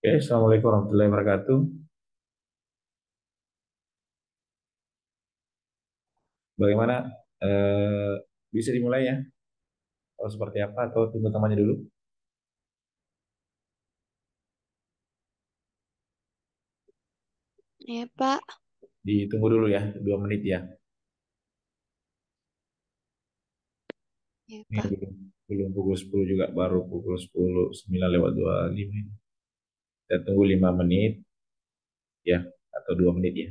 Oke, Assalamualaikum warahmatullahi wabarakatuh. Bagaimana? Eh, bisa dimulai ya? Atau seperti apa? Atau tunggu temannya dulu? Ya, Pak. Ditunggu dulu ya, 2 menit ya. Ya, Ini Pak. belum pukul 10 juga, baru pukul 10, 9 lewat 25. Kita tunggu 5 menit ya, atau 2 menit ya.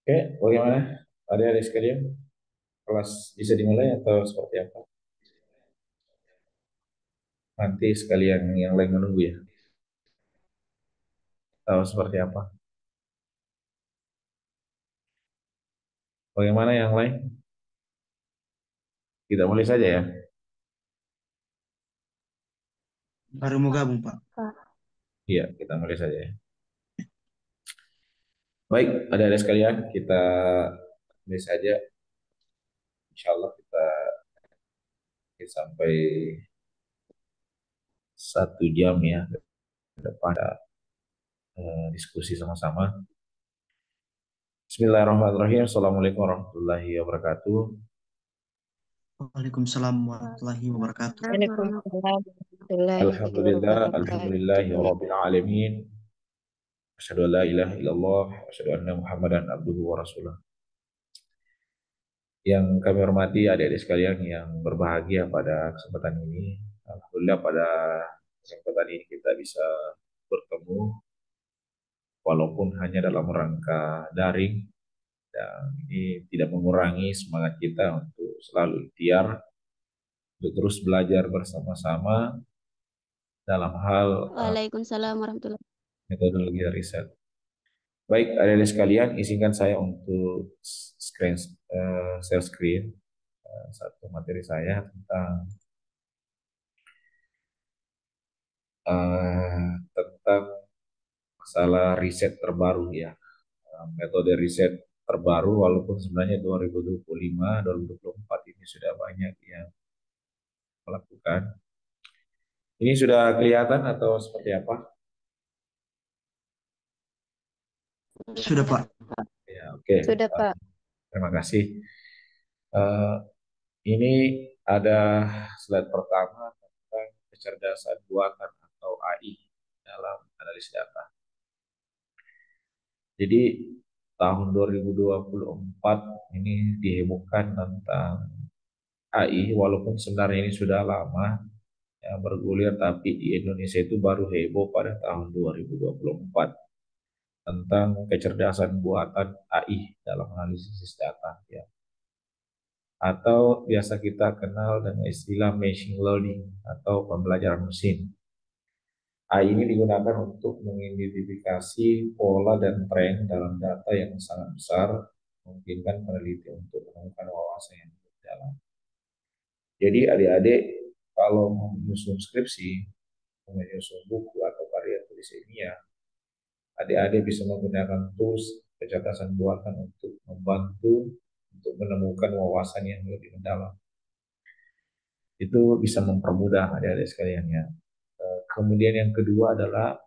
Oke, bagaimana? Ada sekalian, kelas bisa dimulai atau seperti apa? Nanti sekalian yang lain menunggu ya. Atau seperti apa? Bagaimana yang lain? Kita mulai saja ya. Baru mau gabung, Pak. Pak. Iya, kita mulai saja ya. Baik, ada sekalian, kita mulai saja. Insya Allah kita sampai 1 jam ya ke depan diskusi sama-sama. Bismillahirrahmanirrahim. Assalamualaikum warahmatullahi wabarakatuh. Waalaikumsalam warahmatullahi wabarakatuh. Waalaikumsalam warahmatullahi Alhamdulillah, alhamdulillahi wabarakatuh. rabbil alamin. Asyhadu an la ilaha illallah, wa asyhadu anna Muhammadan abduhu wa rasuluh. Yang kami hormati adik-adik sekalian yang berbahagia pada kesempatan ini. Alhamdulillah pada kesempatan ini kita bisa bertemu walaupun hanya dalam rangka daring, dan ini tidak mengurangi semangat kita untuk selalu ikhtiar untuk terus belajar bersama-sama dalam hal Waalaikumsalam warahmatullahi metodologi riset. Baik, adik-adik sekalian, izinkan saya untuk share screen satu materi saya tentang masalah riset terbaru ya. Metode riset terbaru walaupun sebenarnya 2025, 2024 ini sudah banyak yang melakukan. Ini sudah kelihatan atau seperti apa? Sudah, Pak. Ya, oke. Sudah, Pak. Terima kasih. Eh, ini ada slide pertama tentang kecerdasan buatan atau AI dalam analis data. Jadi tahun 2024 ini dihebohkan tentang AI, walaupun sebenarnya ini sudah lama ya, bergulir, tapi di Indonesia itu baru heboh pada tahun 2024 tentang kecerdasan buatan AI dalam analisis data ya, atau biasa kita kenal dengan istilah machine learning atau pembelajaran mesin. AI ini digunakan untuk mengidentifikasi pola dan tren dalam data yang sangat besar, memungkinkan peneliti untuk menemukan wawasan yang lebih dalam. Jadi adik-adik kalau mau menyusun skripsi, menyusun buku atau karya tulis ilmiah, adik-adik bisa menggunakan tools kecerdasan buatan untuk membantu untuk menemukan wawasan yang lebih mendalam. Itu bisa mempermudah adik-adik sekalian ya. Kemudian yang kedua adalah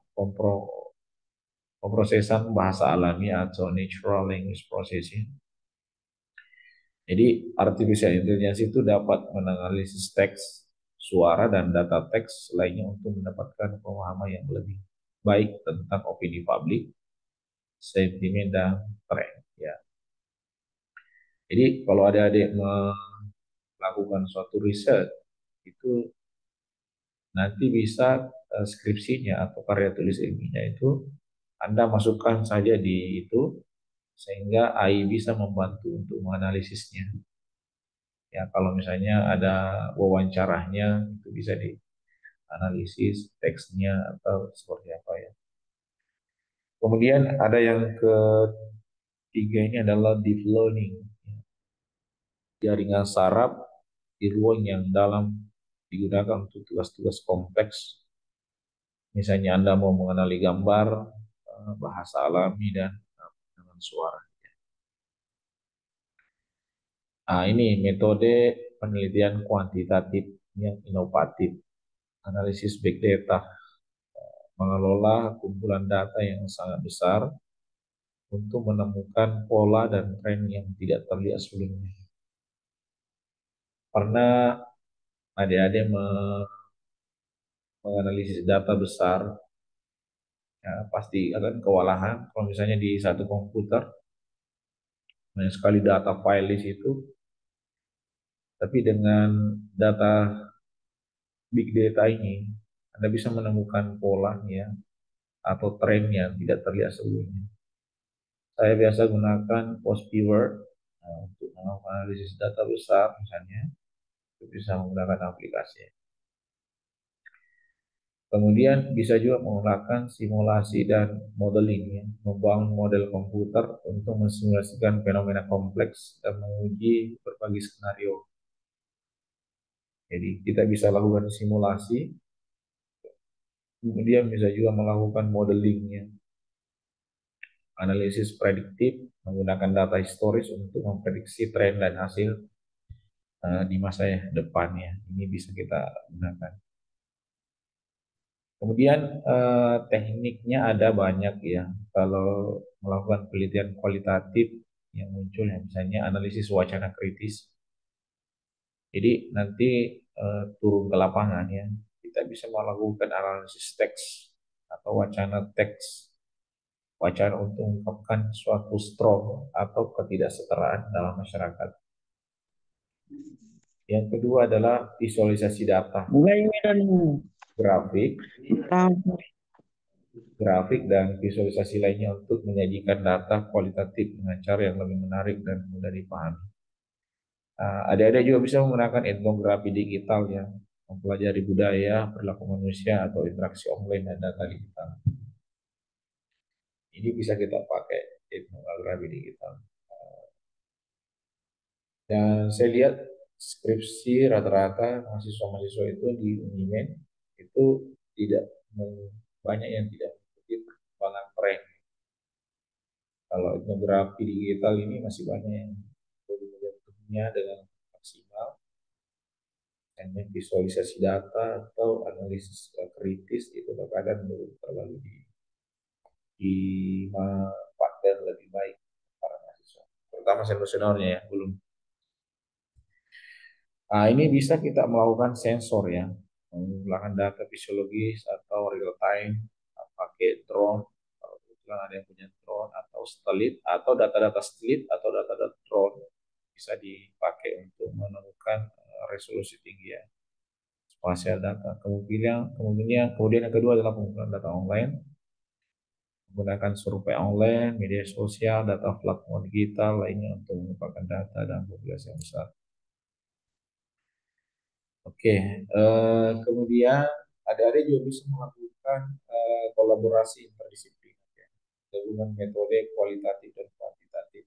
pemrosesan bahasa alami atau natural language processing. Jadi artificial intelligence itu dapat menganalisis teks, suara, dan data teks lainnya untuk mendapatkan pemahaman yang lebih baik tentang opini publik, sentimen, dan tren. Ya. Jadi kalau adik-adik melakukan suatu riset, itu nanti bisa skripsinya atau karya tulis ilmiahnya itu Anda masukkan saja di itu, sehingga AI bisa membantu untuk menganalisisnya. Ya, kalau misalnya ada wawancaranya, itu bisa dianalisis teksnya atau seperti apa ya. Kemudian ada yang ketiga, ini adalah deep learning, jaringan saraf di ruang yang dalam digunakan untuk tugas-tugas kompleks. Misalnya Anda mau mengenali gambar, bahasa alami, dan dengan suara. Nah, ini metode penelitian kuantitatif yang inovatif, analisis big data, mengelola kumpulan data yang sangat besar untuk menemukan pola dan tren yang tidak terlihat sebelumnya. Pernah adik-adik menganalisis data besar, ya, pasti akan kewalahan kalau misalnya di satu komputer banyak sekali data file di situ, tapi dengan data big data ini Anda bisa menemukan polanya atau tren yang tidak terlihat sebelumnya. Saya biasa gunakan post keyword untuk menganalisis data besar misalnya, itu bisa menggunakan aplikasi. Kemudian bisa juga menggunakan simulasi dan modeling, ya, membangun model komputer untuk mensimulasikan fenomena kompleks dan menguji berbagai skenario. Jadi kita bisa lakukan simulasi, kemudian bisa juga melakukan modelingnya, analisis prediktif menggunakan data historis untuk memprediksi tren dan hasil di masa depannya. Ini bisa kita gunakan. Kemudian tekniknya ada banyak ya. Kalau melakukan penelitian kualitatif yang muncul ya, misalnya analisis wacana kritis. Jadi nanti turun ke lapangan ya, kita bisa melakukan analisis teks atau wacana teks, wacana untuk mengungkapkan suatu strong atau ketidaksetaraan dalam masyarakat. Yang kedua adalah visualisasi data, Mulai Medan. grafik, Tahu. dan visualisasi lainnya untuk menyajikan data kualitatif dengan cara yang lebih menarik dan mudah dipahami. Adik-adik juga bisa menggunakan etnografi digital yang mempelajari budaya, perilaku manusia, atau interaksi online dan data digital. Ini bisa kita pakai etnografi digital. Dan saya lihat skripsi rata-rata mahasiswa-mahasiswa itu di Unimen itu tidak banyak yang tidak mengikuti perkembangan tren. Kalau etnografi digital ini masih banyak yang belum menyentuhnya dengan maksimal, hanya visualisasi data atau analisis kritis itu terkadang belum terlalu dimanfaatkan lebih baik para mahasiswa, terutama senior-seniornya ya belum. Ini bisa kita melakukan sensor ya, mengumpulkan data fisiologis atau real time pakai drone. Kalau kebetulan ada yang punya drone atau satelit atau data-data satelit atau data-data drone bisa dipakai untuk menemukan resolusi tinggi ya spasial data. Kemudian yang kedua adalah pengumpulan data online menggunakan survei online, media sosial, data platform digital lainnya untuk mengumpulkan data dan populasi yang besar. Oke, kemudian adik-adik juga bisa melakukan kolaborasi interdisipliner, ya, gabungan metode kualitatif dan kuantitatif.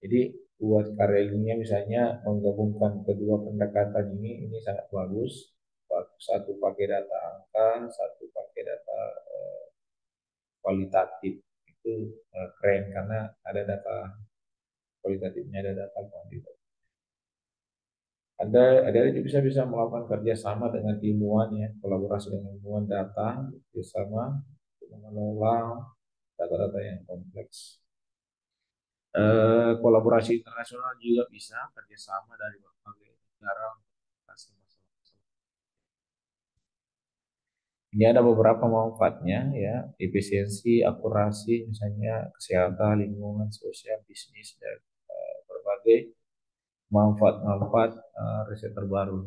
Jadi buat karya ilmiah misalnya menggabungkan kedua pendekatan ini sangat bagus. Satu pakai data angka, satu pakai data kualitatif. Itu keren karena ada data kualitatifnya, ada data kuantitatif. Ada juga bisa melakukan kerjasama dengan ilmuwan ya, kolaborasi dengan ilmuwan data bersama untuk mengelola data-data yang kompleks. Kolaborasi internasional juga bisa kerjasama dari berbagai negara untuk mengatasi masalah-masalah. Ini ada beberapa manfaatnya ya, efisiensi, akurasi, misalnya kesehatan, lingkungan, sosial, bisnis, dan berbagai manfaat-manfaat riset terbaru.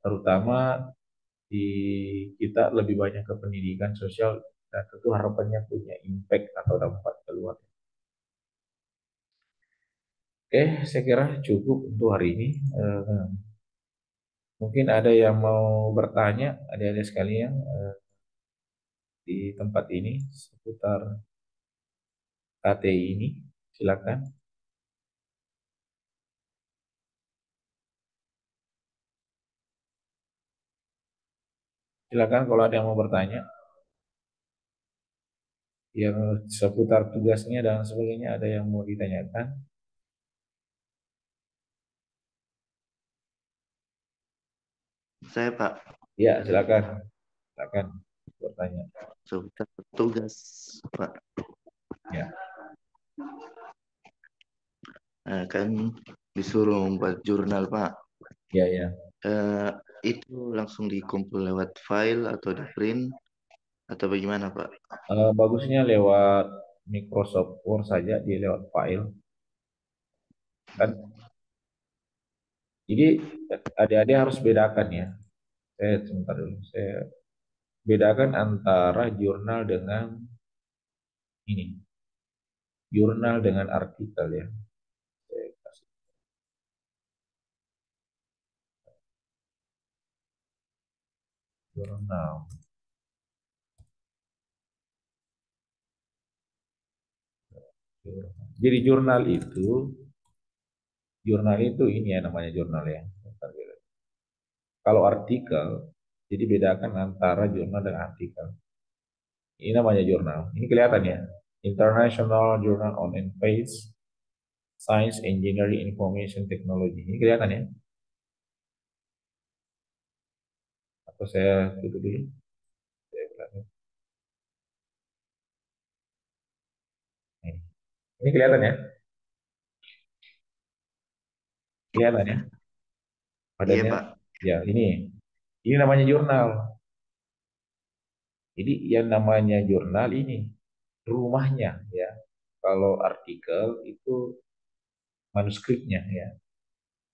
Terutama di kita lebih banyak ke pendidikan sosial dan tentu harapannya punya impact atau dampak keluar. Oke, saya kira cukup untuk hari ini. Mungkin ada yang mau bertanya, ada sekalian di tempat ini seputar KTI ini. Silakan. Silakan kalau ada yang mau bertanya, yang seputar tugasnya dan sebagainya, ada yang mau ditanyakan. Saya Pak, Ya, silakan. Silakan bertanya. seputar tugas Pak. Ya, Kan disuruh membuat jurnal Pak. ya, ya. Itu langsung dikumpul lewat file atau di print atau bagaimana Pak? Bagusnya lewat Microsoft Word saja, dia lewat file. Kan? Jadi adik-adik harus bedakan ya. Saya sebentar dulu. Saya bedakan antara jurnal dengan ini. Jurnal dengan artikel ya. Saya kasih jurnal. Jadi jurnal itu ini ya namanya jurnal ya. Kalau artikel, jadi bedakan antara jurnal dan artikel. Ini namanya jurnal. Ini kelihatan ya. International Journal on Space, Science, Engineering, Information Technology. Ini kelihatan ya. Atau saya tutup dulu. Ini kelihatan ya. Kelihatan ya. Iya Badannya. Pak. Ya, ini. Ini namanya jurnal. Jadi yang namanya jurnal ini rumahnya ya. Kalau artikel itu manuskripnya ya.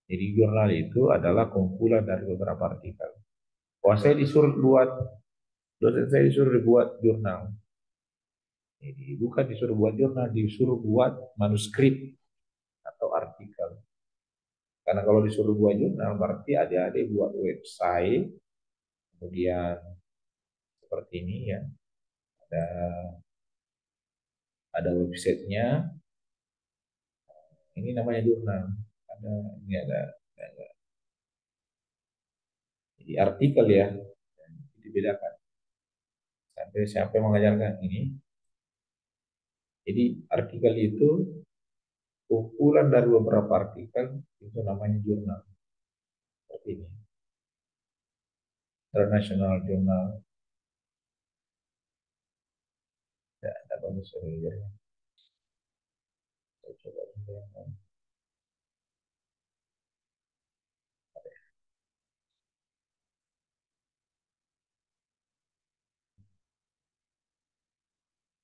Jadi jurnal itu adalah kumpulan dari beberapa artikel. Wah, saya disuruh buat, dosen saya disuruh buat jurnal. Jadi bukan disuruh buat jurnal, disuruh buat manuskrip atau artikel. Karena kalau disuruh buat jurnal berarti adik-adik buat website, kemudian seperti ini ya, ada websitenya, ini namanya jurnal. Ada ini ada jadi artikel ya, dibedakan. Sampai siapa yang mengajarkan ini? Jadi artikel itu kumpulan dari beberapa artikel itu namanya jurnal. Seperti ini. International Journal. Ya, ada bagus ya. Saya coba dulu.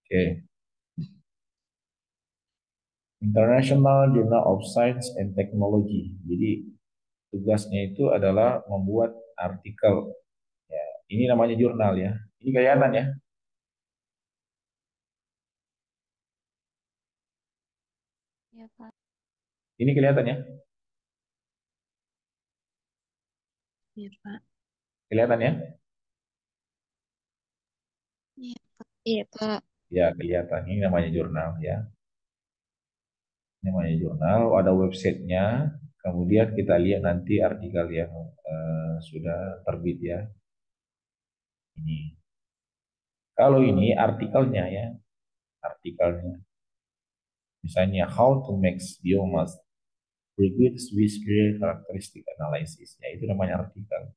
Oke. International Journal of Science and Technology. Jadi tugasnya itu adalah membuat artikel. Ya, ini namanya jurnal ya. Ini kelihatan ya. Ya, Pak. Ini kelihatan ya. Ya, Pak. Kelihatan ya. Iya, Pak. Iya, Pak. Ya kelihatan. Ini namanya jurnal ya. Ini namanya jurnal. Ada websitenya. Kemudian kita lihat nanti artikel yang sudah terbit ya. Ini. Kalau ini artikelnya ya. Artikelnya. Misalnya how to make biomass liquid with clear characteristic analysis. Ya, itu namanya artikel.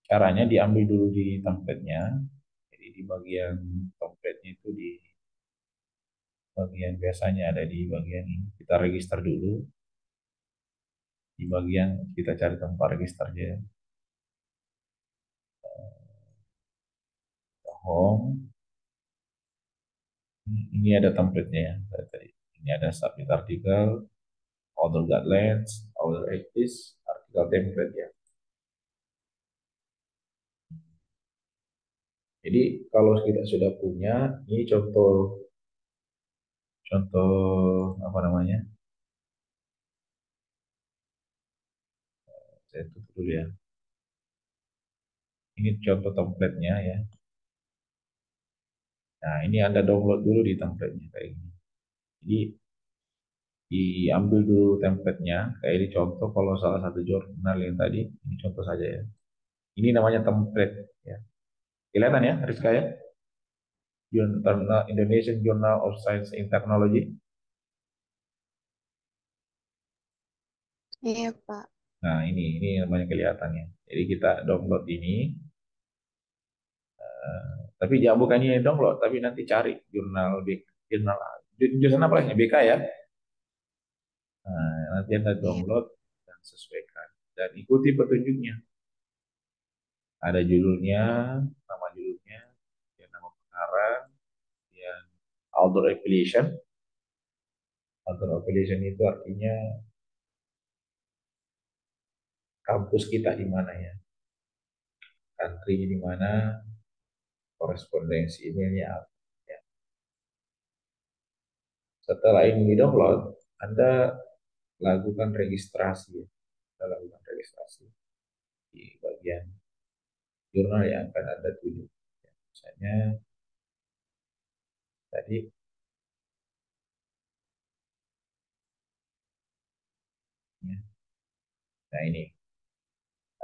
Caranya diambil dulu di template-nya. Jadi di bagian template-nya itu di bagian biasanya ada di bagian ini. Kita register dulu. Di bagian kita cari tempat registernya. Home. Ini ada template-nya ya. Tadi. Ini ada submit artikel, author guidelines, author ethics, artikel template ya. Jadi kalau kita sudah punya, ini contoh contoh apa namanya? Saya tutup dulu ya. Ini contoh template-nya ya. Nah, ini Anda download dulu di template-nya kayak gini. Jadi diambil dulu template-nya, kayak ini contoh kalau salah satu jurnal yang tadi, ini contoh saja ya. Ini namanya template ya. Kelihatan ya, Rizka ya? Indonesian Journal of Science and Technology. Iya, Pak. Nah, ini namanya kelihatannya. Jadi kita download ini, tapi jangan bukan ini download, tapi nanti cari jurnal B, jurnal jurusan apa ya? BK ya. Nah, nanti Anda Iya. download dan sesuaikan dan ikuti petunjuknya. Ada judulnya, nama judulnya, ya, nama pengarang, ya, author affiliation. Author affiliation itu artinya kampus kita di mana ya, country di mana, korespondensi emailnya apa. Ya. Setelah ini di-download, Anda lakukan registrasi. Ya. Anda lakukan registrasi di bagian jurnal yang akan Anda tuju. Ya, misalnya tadi, ya. Nah ini,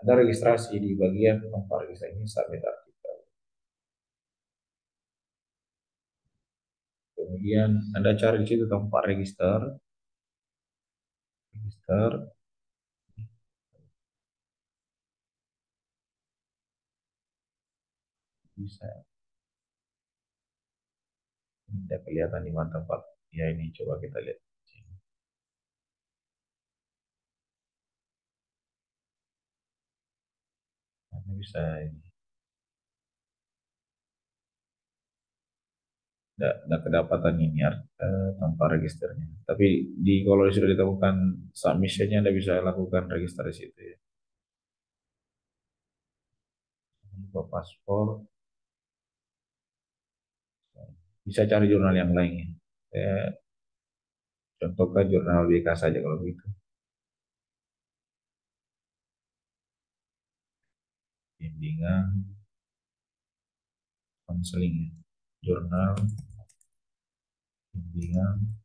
Anda registrasi di bagian tempat registrasi ini submit artikel. Kemudian Anda cari di situ tempat register, bisa tidak kelihatan di mana tempat. Ya ini coba kita lihat. Ini bisa ini. Nggak kedapatan ini tanpa registernya. Tapi di kalau sudah ditemukan submissionnya, Anda bisa lakukan register di situ ya. Lupa paspor, bisa cari jurnal yang lain ya. Saya contohkan jurnal BK saja kalau begitu. Bimbingan, konseling ya. Jurnal, bimbingan,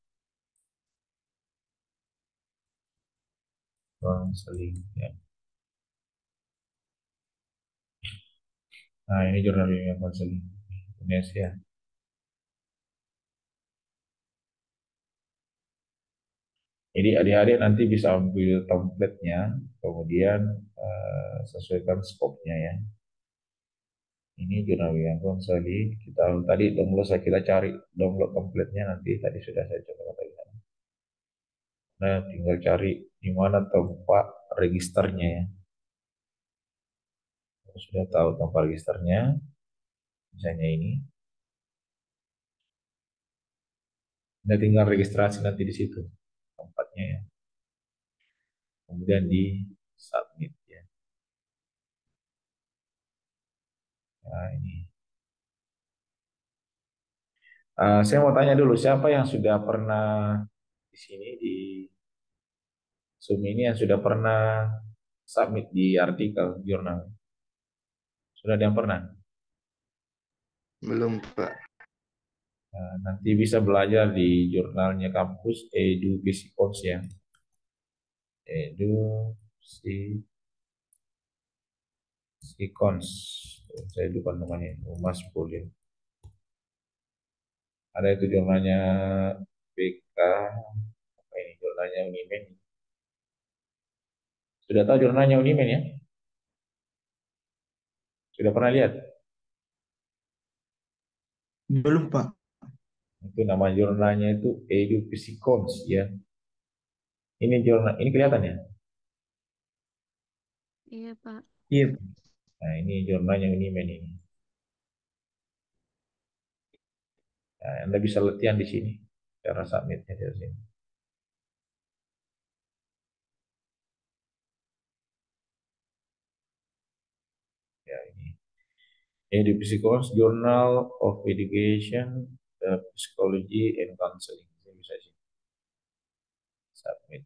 konseling ya. Nah ini jurnal bimbingan konseling Indonesia. Jadi adik-adik nanti bisa ambil template-nya, kemudian sesuaikan skopnya ya. Ini jurnal yang konseling. Kita tadi download, kita cari download template-nya nanti. Tadi sudah saya coba katakan. Nah, tinggal cari di mana tempat registernya ya. Kalau sudah tahu tempat registernya, misalnya ini. Anda tinggal registrasi nanti di situ tempatnya ya. Kemudian di submit ya. Nah, ini. Saya mau tanya dulu, siapa yang sudah pernah di sini di Zoom ini yang sudah pernah submit di artikel jurnal? Sudah ada yang pernah? Belum, Pak. Nah, nanti bisa belajar di jurnalnya kampus Edu Psikons ya. Edu Psikons. Saya lupa namanya, Umas Pulin. Ada itu jurnalnya BK, apa ini jurnalnya Unimen. Sudah tahu jurnalnya Unimen ya? Sudah pernah lihat? Belum, Pak. Itu nama jurnalnya itu Edu Psikons ya. Ini jurnal, ini kelihatan ya? Iya, Pak. Iya, Nah, ini jurnalnya Unimen ini. Nah, Anda bisa latihan di sini. Cara submitnya di sini. Ya, ini. Psychology Journal of Education, Psychology and Counseling. Saya bisa sih submit.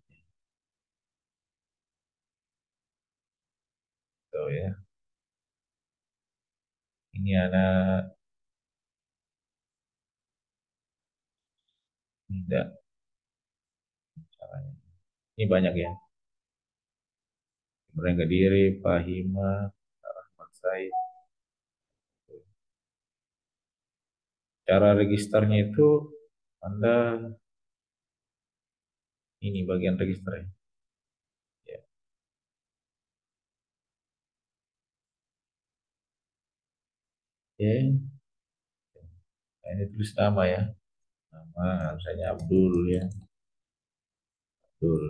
Tuh ya. Ini anak tidak caranya. Ini banyak ya. Mereka diri, Pak Hima, Rahmat Said. Cara registernya itu Anda ini bagian register ya. Ya. Oke. Nah, ini tulis nama ya. Nama misalnya Abdul ya. Abdul.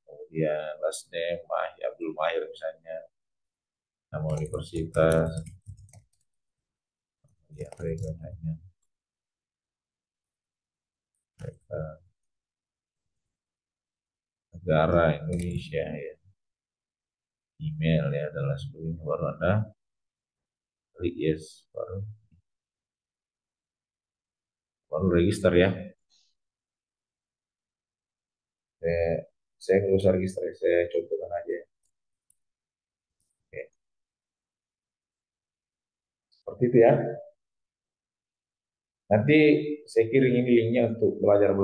Kemudian last name Abdul Mahir misalnya. Nama universitas. Ya, mereka hanya mereka negara Indonesia ya. Email ya adalah sebelumnya baru Anda klik yes baru register ya. Saya saya nggak usah register, saya contohkan aja. Oke. Seperti itu ya. Nanti saya kirim ini linknya untuk belajar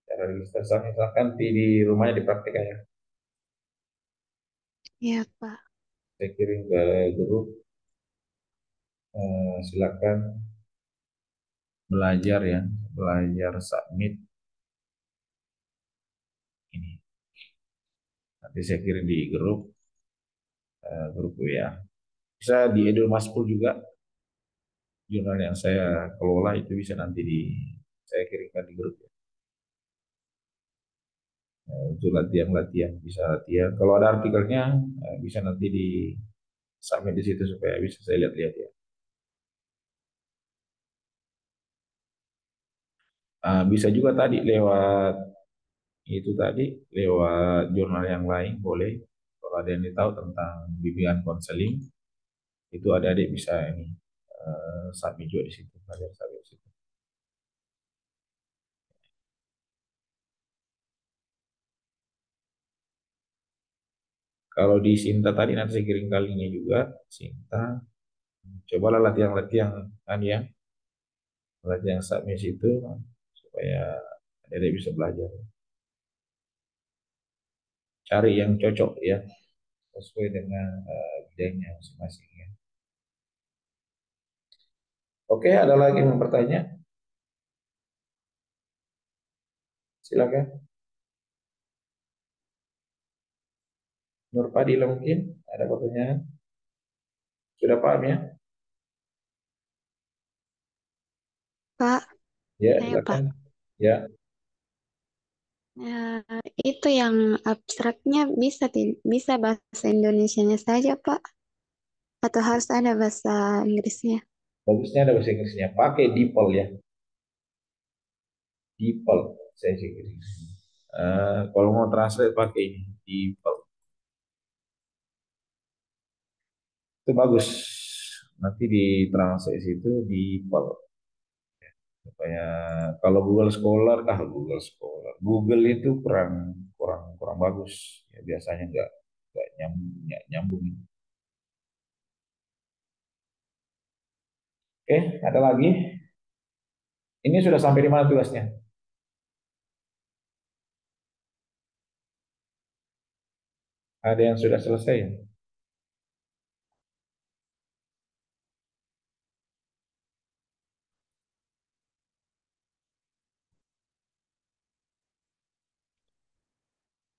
cara register. Misalkan di rumahnya dipraktikkan ya. Iya, Pak. Saya kirim ke grup. Silakan belajar ya, belajar submit ini. Nanti saya kirim di grup ya. Bisa di Edul Maspul juga jurnal yang saya kelola itu bisa nanti saya kirimkan di grup ya. Untuk latihan-latihan bisa latihan. Kalau ada artikelnya bisa nanti di submit di situ supaya bisa saya lihat-lihat ya. Bisa juga tadi lewat itu tadi lewat jurnal yang lain boleh. Kalau ada yang tahu tentang bimbingan konseling itu adik-adik bisa ini submit juga di situ, belajar submit di situ. Kalau di Sinta tadi nanti saya kirim kalinya juga Sinta. Cobalah latihan-latihan kan ya, latihan submit itu supaya adik-adik bisa belajar. Cari yang cocok ya sesuai dengan bidangnya masing-masing ya. Oke, ada lagi yang mau bertanya? Silakan. Nur Fadila mungkin ada pertanyaan? Sudah paham ya? Pak, Ya, saya Pak. silakan. Ya, Ya, itu yang abstraknya bisa bahasa Indonesianya saja, Pak. Atau harus ada bahasa Inggrisnya? bagusnya ada bahasa Inggrisnya. Pakai DeepL ya. DeepL saya pikir. Kalau mau translate pakai ini DeepL. Itu bagus. Nanti di translate itu DeepL. Supaya kalau Google Scholar, Google Scholar, Google itu kurang kurang kurang bagus. Ya, biasanya nggak nyambung, nggak nyambung. Oke, ada lagi? Ini sudah sampai di mana tugasnya? Ada yang sudah selesai?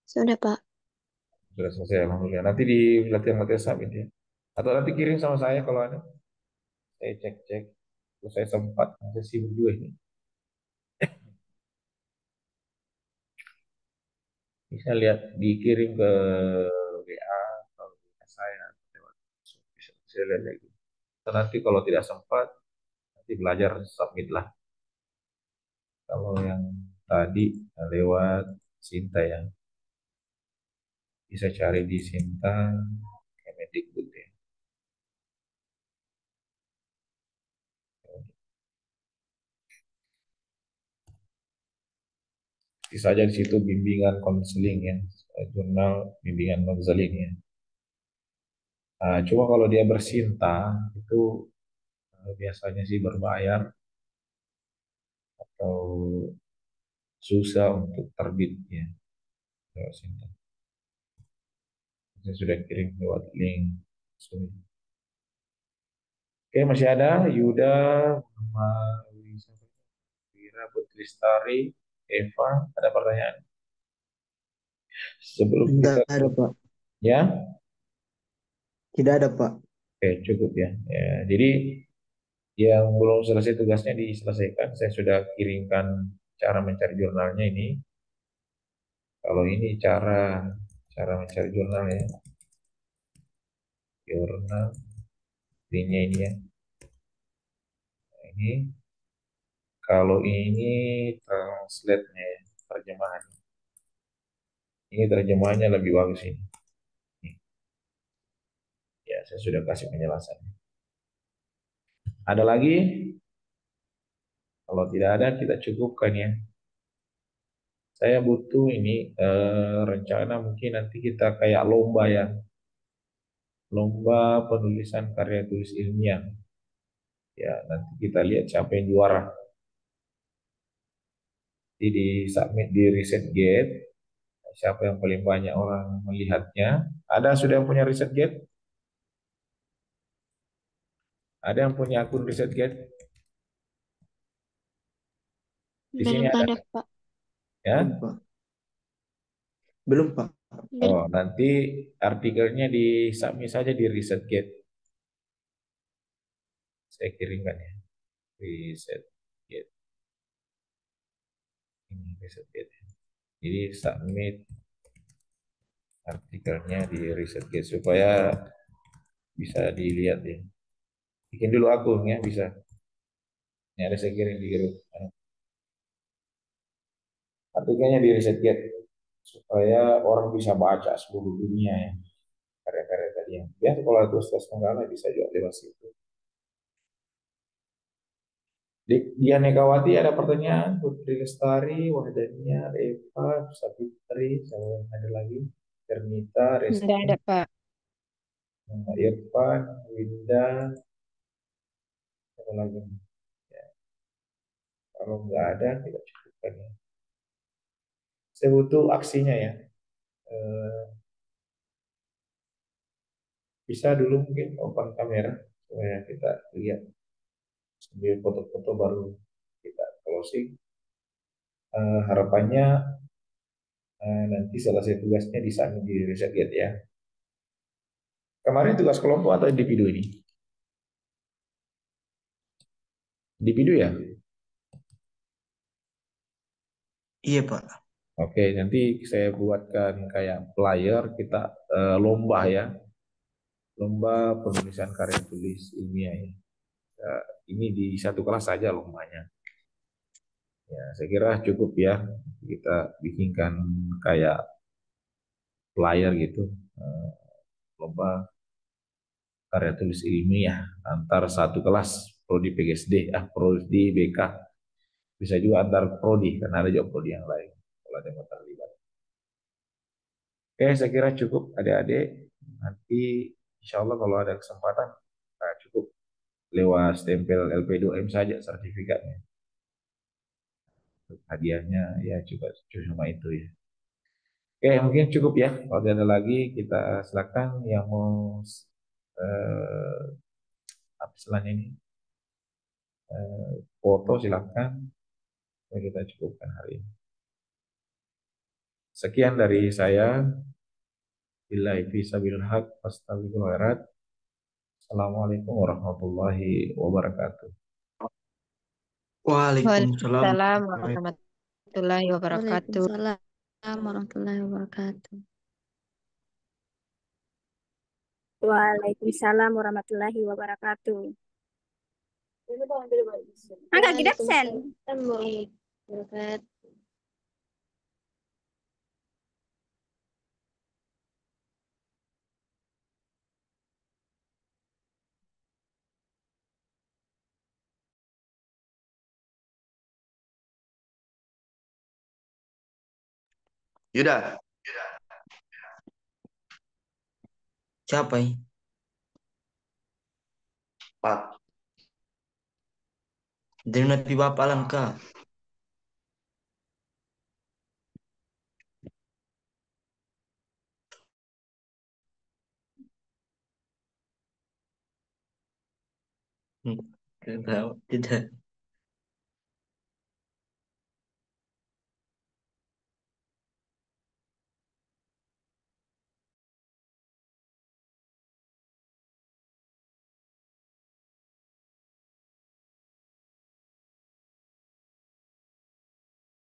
Sudah, Pak. Sudah selesai, alhamdulillah. Nanti di latihan-latihan submit ya. Atau nanti kirim sama saya kalau ada. Saya cek-cek. Kalau saya sempat, saya sibuk juga ini. Bisa lihat dikirim ke WA atau ke saya. Bisa lihat lagi. Atau nanti kalau tidak sempat, nanti belajar submit lah. Kalau yang tadi lewat Sinta ya. Bisa cari di Sinta, Kemendikbud ya. Bisa saja di situ bimbingan konseling ya. Jurnal bimbingan konseling ya. Cuma kalau dia bersinta itu biasanya sih berbayar atau susah untuk terbitnya. Lewat Sinta. Saya sudah kirim lewat link. Oke, masih ada Yuda, Muhammad Wira, Putri Lestari, Eva, ada pertanyaan? Sebelum Tidak kita ada, Pak. ya, Tidak ada, Pak. oke cukup ya. Ya, jadi yang belum selesai tugasnya diselesaikan. Saya sudah kirimkan cara mencari jurnalnya ini. Kalau ini cara cara mencari jurnal ya, jurnal linknya ini ya. Nah, ini kalau ini translate-nya ya, terjemahan. Ini terjemahannya lebih bagus ini. Nih, ya, saya sudah kasih penjelasan. Ada lagi? Kalau tidak ada, kita cukupkan ya. Saya butuh ini rencana mungkin nanti kita kayak lomba ya, lomba penulisan karya tulis ilmiah. Ya, nanti kita lihat siapa yang juara. Jadi di submit di ResearchGate, siapa yang paling banyak orang melihatnya. Ada sudah yang punya ResearchGate? Ada yang punya akun ResearchGate? Di sini Belum ada ada, Pak. Belum, ya. Pak. Belum, Pak. Belum. Oh, nanti artikelnya di submit saja di ResearchGate. Saya kirimkan ya. ResearchGate. Ini ResearchGate. Jadi submit artikelnya di ResearchGate supaya bisa dilihat ya. Bikin dulu akun ya bisa. Ini ada saya kirim di grup. artikelnya di ResearchGate supaya orang bisa baca seluruh dunia ya karya-karya tadi yang ya kalau itu tugas menggalah bisa juga lewat situ. Dian Negawati ada pertanyaan, Putri Lestari, Wahdania, Eva, Sapitri, sama ada lagi, Ternita, Nggak Resti, ada, Pak. Irfan, Winda, apa lagi? Ya, kalau nggak ada kita cukupkan ya. Saya butuh aksinya ya. Eh, bisa dulu mungkin open kamera supaya kita lihat sambil foto-foto baru kita closing. Harapannya nanti selesai tugasnya di sana di riset ya. Kemarin tugas kelompok atau individu ini? Individu ya? Iya, Pak. Oke, nanti saya buatkan kayak flyer kita lomba ya. Lomba penulisan karya tulis ilmiah ya. Ini di satu kelas saja lombanya. Ya, saya kira cukup ya. Kita bikinkan kayak flyer gitu. eh, Lomba karya tulis ilmiah antar satu kelas prodi PGSD, prodi BK. Bisa juga antar prodi karena ada juga prodi yang lain kalau ada yang mau terlibat. Oke, saya kira cukup adik-adik. Nanti insya Allah kalau ada kesempatan cukup lewat stempel LP2M saja sertifikatnya. Hadiahnya ya juga cuma itu ya. Oke, mungkin cukup ya. Kalau tidak ada lagi kita silakan yang mau eh, apa istilahnya ini foto silakan. Kita cukupkan hari ini. Sekian dari saya. Billahi fisabilil haq, astagfirullahaladzim. Assalamualaikum warahmatullahi wabarakatuh. Waalaikumsalam. Waalaikumsalam warahmatullahi wabarakatuh. Waalaikumsalam warahmatullahi wabarakatuh. Waalaikumsalam warahmatullahi wabarakatuh. Angkat kita sen. Waalaikumsalam warahmatullahi wabarakatuh. Yuda, Siapa ini? Pak. Dari napi bapak langka. Tidak tahu, tidak.